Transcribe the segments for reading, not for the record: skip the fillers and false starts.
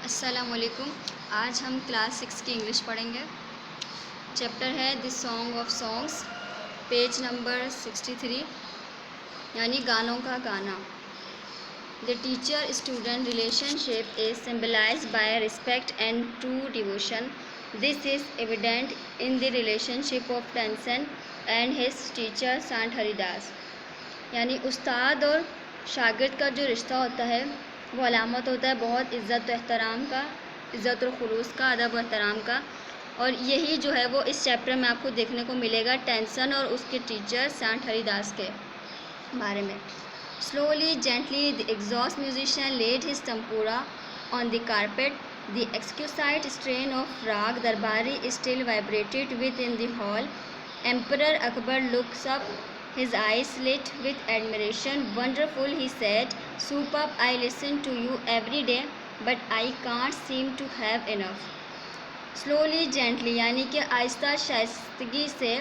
अस्सलामुअलैकुम। आज हम क्लास 6 की इंग्लिश पढ़ेंगे। चैप्टर है the song of songs, page number 63, यानी गानों का गाना। The teacher student relationship is symbolised by respect and true devotion. This is evident in the relationship of Tansen and his teacher Sant Haridas. यानी उस्ताद और शागिर्द का जो रिश्ता होता है वो अलामत होता है बहुत इज़्ज़त और एहतराम का, इज़्ज़त और खुलूस का, अदब और एहतराम का। और यही जो है वो इस चैप्टर में आपको देखने को मिलेगा टेंसन और उसके टीचर संत हरिदास के बारे में। Slowly gently the exhausted musician laid his tanpura on the carpet. The exquisite strain of raga Darbari still vibrated within the hall. Emperor Akbar looks up, his eyes lit with admiration. Wonderful, he said. Superb, I listen to you every day, but I can't seem to have enough. Slowly, gently, यानी कि आहिस्ता शाइस्तगी से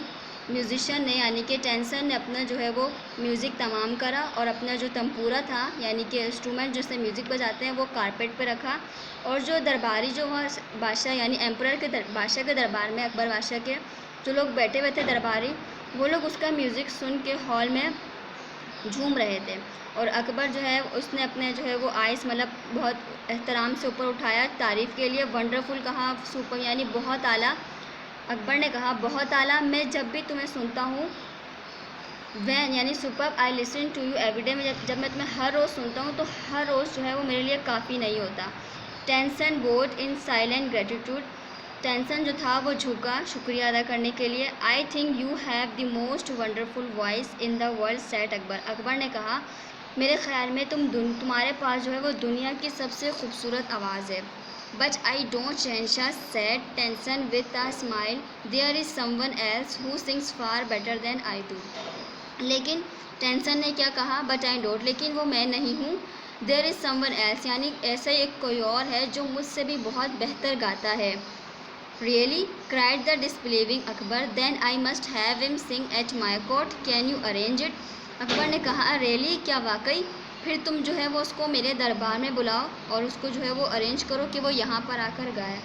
musician ने यानी कि tension ने अपना जो है वो म्यूज़िक तमाम करा और अपना जो तंपूरा था यानी कि इंस्ट्रूमेंट जिससे म्यूज़िक बजाते हैं वो कारपेट पे रखा। और जो दरबारी जो वहाँ बादशाह यानी एम्परर के बादशाह के दरबार में, अकबर बादशाह के जो लोग बैठे हुए थे दरबारी, वो लोग उसका म्यूज़िक सुन के हॉल में झूम रहे थे। और अकबर जो है उसने अपने जो है वो आइस मतलब बहुत एहतराम से ऊपर उठाया, तारीफ़ के लिए वंडरफुल कहा, सुपर यानी बहुत आला। अकबर ने कहा बहुत आला, मैं जब भी तुम्हें सुनता हूँ, वैन यानी सुपर, I listen to you every day, जब मैं तुम्हें हर रोज़ सुनता हूँ तो हर रोज़ जो है वो मेरे लिए काफ़ी नहीं होता। Tansen bowed in silent gratitude, Tansen जो था वो झुका शुक्रिया अदा करने के लिए। I think you have the most wonderful voice in the world said Akbar, Akbar ने कहा मेरे ख्याल में तुम्हारे पास जो है वो दुनिया की सबसे खूबसूरत आवाज़ है। But I don't, Shahenshah said Tansen with a smile, there is someone else who sings far better than I do. लेकिन टेंसन ने क्या कहा, बट आई डोंट, लेकिन वो मैं नहीं हूँ। देयर इज़ समवन एल्स यानी ऐसा एक कोई और है जो मुझसे भी बहुत बेहतर गाता है। Really? cried the disbelieving Akbar. Then I must have him sing at my court. Can you arrange it? Akbar ने कहा really? क्या वाकई? फिर तुम जो है वो उसको मेरे दरबार में बुलाओ और उसको जो है वो अरेंज करो कि वो यहाँ पर आकर गाए।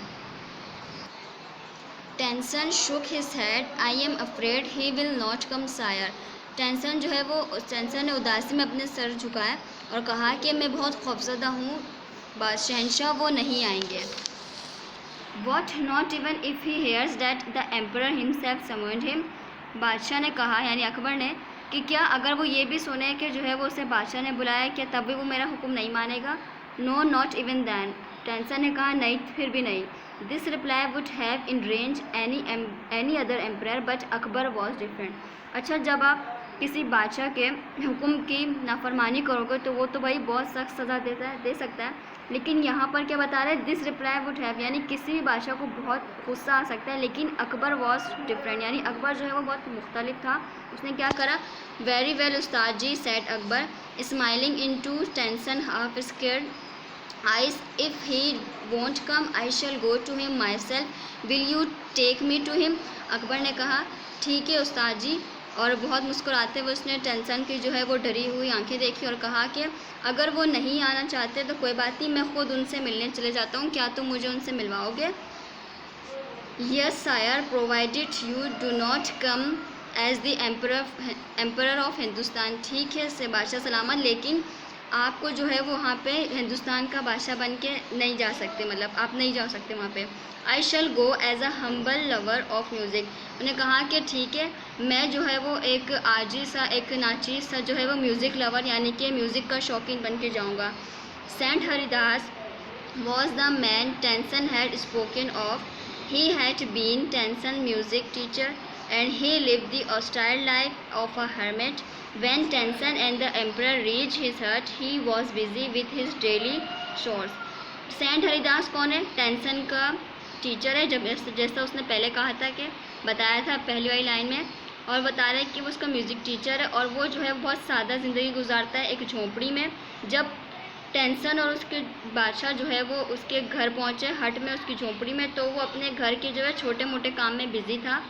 Tension shook his head. I am afraid he will not come, sire. Tension जो है वो टेंसन ने उदासी में अपने सर झुकाया और कहा कि मैं बहुत खौफजदा हूँ, शहनशाह वो नहीं आएंगे। What, not even if he hears that the emperor himself summoned him? बादशाह ने कहा यानी अकबर ने कि क्या अगर वो ये भी सुने कि जो है वो उसे बादशाह ने बुलाया, क्या तब भी वो मेरा हुक्म नहीं मानेगा? No, not even then. Tension ने कहा नहीं, फिर भी नहीं। This reply would have enraged any other emperor, but Akbar was different. अच्छा, जब आप किसी बादशाह के हुक्म की नाफरमानी करोगे तो वो तो भाई बहुत सख्त सज़ा दे सकता है, लेकिन यहाँ पर क्या बता रहे हैं, दिस रिप्लाई वुड हैव यानी किसी भी बादशाह को बहुत गुस्सा आ सकता है, लेकिन अकबर वॉज डिफरेंट यानी अकबर जो है वो बहुत मुख्तलिफ था। उसने क्या करा, very well Ustad ji, said Akbar smiling into Tansen half scared eyes, if he won't come I shall go to him myself, will you take me to him? Akbar ने कहा ठीक है उस्ताद जी, और बहुत मुस्कुराते हुए उसने टेंसन की जो है वो डरी हुई आंखें देखी और कहा कि अगर वो नहीं आना चाहते तो कोई बात नहीं, मैं ख़ुद उनसे मिलने चले जाता हूँ, क्या तुम मुझे उनसे मिलवाओगे? Yes sire, provided you do not come as the emperor of Hindustan. ठीक है से बादशाह सलामत, लेकिन आपको जो है वो वहाँ पे हिंदुस्तान का बादशाह बन के नहीं जा सकते, मतलब आप नहीं जा सकते वहाँ पे। I shall go as a humble lover of music, उन्हें कहा कि ठीक है, मैं जो है वो एक आजी सा, एक नाचीज सा जो है वो म्यूज़िक लवर यानी कि म्यूज़िक का शौकीन बन के जाऊँगा। Saint Haridas was the man Tansen had spoken of, he had been Tansen music teacher and he lived the austere life of a hermit. When Tenson and the emperor reached his hut, he was busy with his daily chores. Saint Haridas कौन है? Tension का teacher है, जब जैसा उसने पहले कहा था कि बताया था पहली वाली लाइन में, और बता रहा है कि वो उसका म्यूज़िक टीचर है और वो जो है बहुत सादा ज़िंदगी गुजारता है एक झोंपड़ी में। जब टेंसन और उसके बादशाह जो है वो उसके घर पहुँचे, हट में, उसकी झोंपड़ी में, तो वो अपने घर के जो है छोटे मोटे काम में बिज़ी था।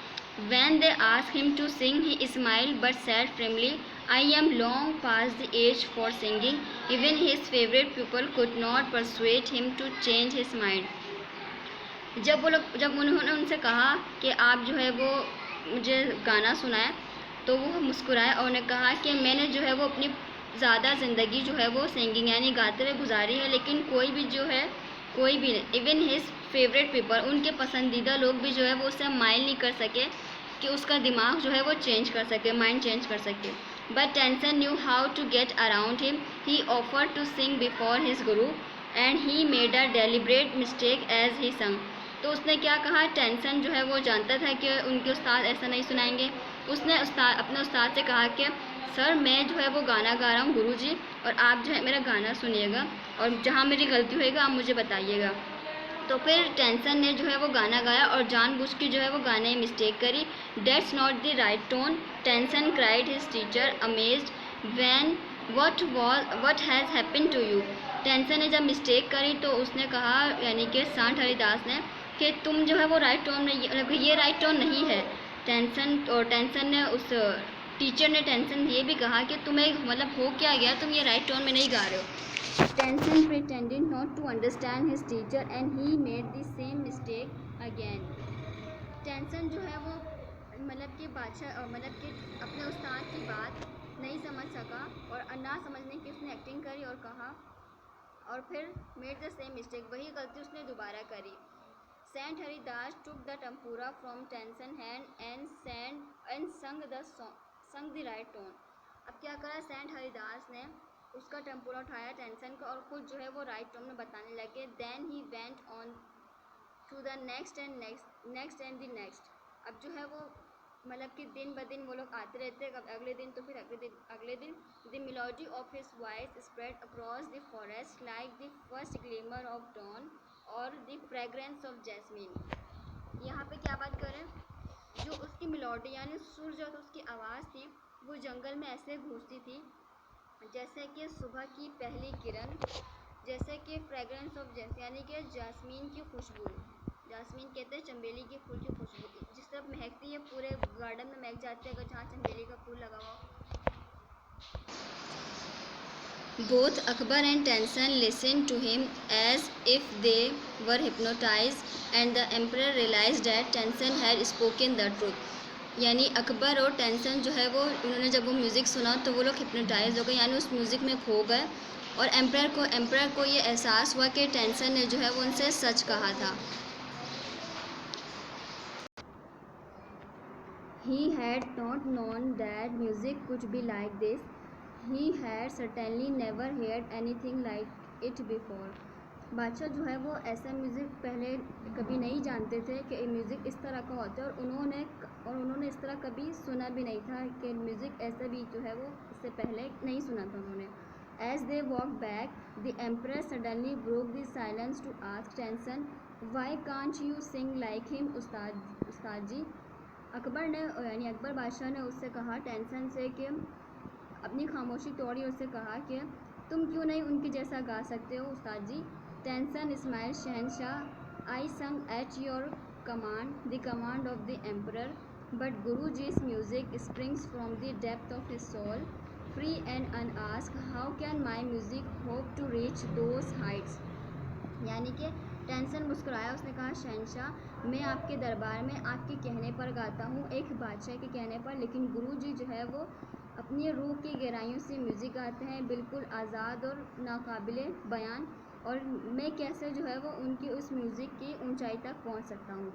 When they asked him to sing, he smiled but said firmly, I am long past the age for singing. Even his favorite people could not persuade him to change his mind. जब उन्होंने उनसे कहा कि आप जो है वो मुझे गाना सुनाएं, तो वो मुस्कुराए और उन्हें कहा कि मैंने जो है वो अपनी ज़्यादा ज़िंदगी जो है वो सिंगिंग यानी गाते हुए गुजारी है, लेकिन कोई भी इवन हिज फेवरेट पीपल, उनके पसंदीदा लोग भी जो है वो उससे माइल नहीं कर सके कि उसका दिमाग जो है वो चेंज कर सके, माइंड चेंज कर सके. But Tansen knew how to get around him. He offer to sing before his guru and he made a deliberate mistake as he sang. तो उसने क्या कहा, टेंसन जो है वो जानता था कि उनके उस्ताद ऐसा नहीं सुनाएंगे. उसने अपने उस्ताद से कहा कि सर मैं जो है वो गाना गा रहा हूँ गुरुजी, और आप जो है मेरा गाना सुनिएगा और जहाँ मेरी गलती होएगा आप मुझे बताइएगा. तो फिर टेंसन ने जो है वो गाना गाया और जानबूझ के जो है वो गाने में मिस्टेक करी. That's not the right tone. Tansen cried his teacher amazed when what has happened to you. Tansen ने जब मिस्टेक करी तो उसने कहा, यानी कि सांट हरिदास ने, कि तुम जो है वो राइट टोन में ये राइट टोन नहीं है. टेंसन ने उस टीचर ने टेंसन ये भी कहा कि तुम्हें मतलब हो क्या गया, तुम ये राइट टोन में नहीं गा रहे हो. Tension pretended not to understand his teacher and he made the same mistake again. Tension जो है वो मतलब कि अपने उस्ताद की बात नहीं समझ सका और ना समझने की उसने एक्टिंग करी और कहा, और फिर मेड द सेम मिस्टेक, वही गलती उसने दोबारा करी. Saint Haridas took the tempura from Tansen hand and sung the right tone. अब क्या करा सेंट हरिदास ने, उसका टेम्पुरा उठाया टेंसन का और खुद जो है वो राइट टोन में बताने लगे. Then he went on to the next and the next. अब जो है वो मतलब कि दिन ब दिन वो लोग आते रहते, कब अगले दिन तो फिर अगले दिन. The melody of his voice spread across the forest like the first glimmer of dawn और द फ्रेग्रेंस ऑफ जैस्मीन. यहाँ पे क्या बात करें, जो उसकी मेलोडी यानी सुर जो था, उसकी आवाज़ थी, वो जंगल में ऐसे गूंजती थी जैसे कि सुबह की पहली किरण, जैसे कि फ्रेग्रेंस ऑफ यानी कि जास्मीन की खुशबू. जास्मीन कहते हैं चमेली के फूल की खुशबू, जिस तरफ महकती है पूरे गार्डन में महक जाती है अगर जहाँ चमेली का फूल लगा हुआ. Both Akbar and Tenson listened to him as if they were hypnotized, and the emperor realized that Tenson had spoken the truth. यानी अकबर और टेंसन जो है वो उन्होंने जब वो म्यूज़िक सुना तो वो लोग हिप्नोटाइज हो गए, यानी उस म्यूज़िक में खो गए. और एम्परर को ये एहसास हुआ कि टेंसन ने जो है वो उनसे सच कहा था. He had not known that music could be like this. He had certainly never heard anything like it before. बादशाह जो है वो ऐसा म्यूज़िक पहले कभी नहीं जानते थे कि म्यूज़िक इस तरह का होता है, और उन्होंने इस तरह कभी सुना भी नहीं था कि म्यूज़िक ऐसा भी जो है वो इससे पहले नहीं सुना था उन्होंने. As they walked back, the emperor suddenly broke the silence to ask Tenson, "Why can't you sing like him, उस्ताद जी?" अकबर ने यानी अकबर बादशाह ने उससे कहा टेंसन से कि अपनी खामोशी तोड़ी, उससे कहा कि तुम क्यों नहीं उनके जैसा गा सकते हो उस्ताद जी. Tension smile Shahenshah, I sang at your command, the command of the emperor, but guru ji's music springs from the depth of his soul, free and unasked, how can my music hope to reach those heights. यानी कि tension मुस्कुराया, उसने कहा शहनशाह मैं आपके दरबार में आपके कहने पर गाता हूँ, एक बादशाह के कहने पर, लेकिन गुरुजी जो है वो अपनी रूह की गहराइयों से म्यूज़िक गाते हैं, बिल्कुल आज़ाद और नाकाबिले बयान, और मैं कैसे जो है वो उनकी उस म्यूज़िक की ऊंचाई तक पहुँच सकता हूँ.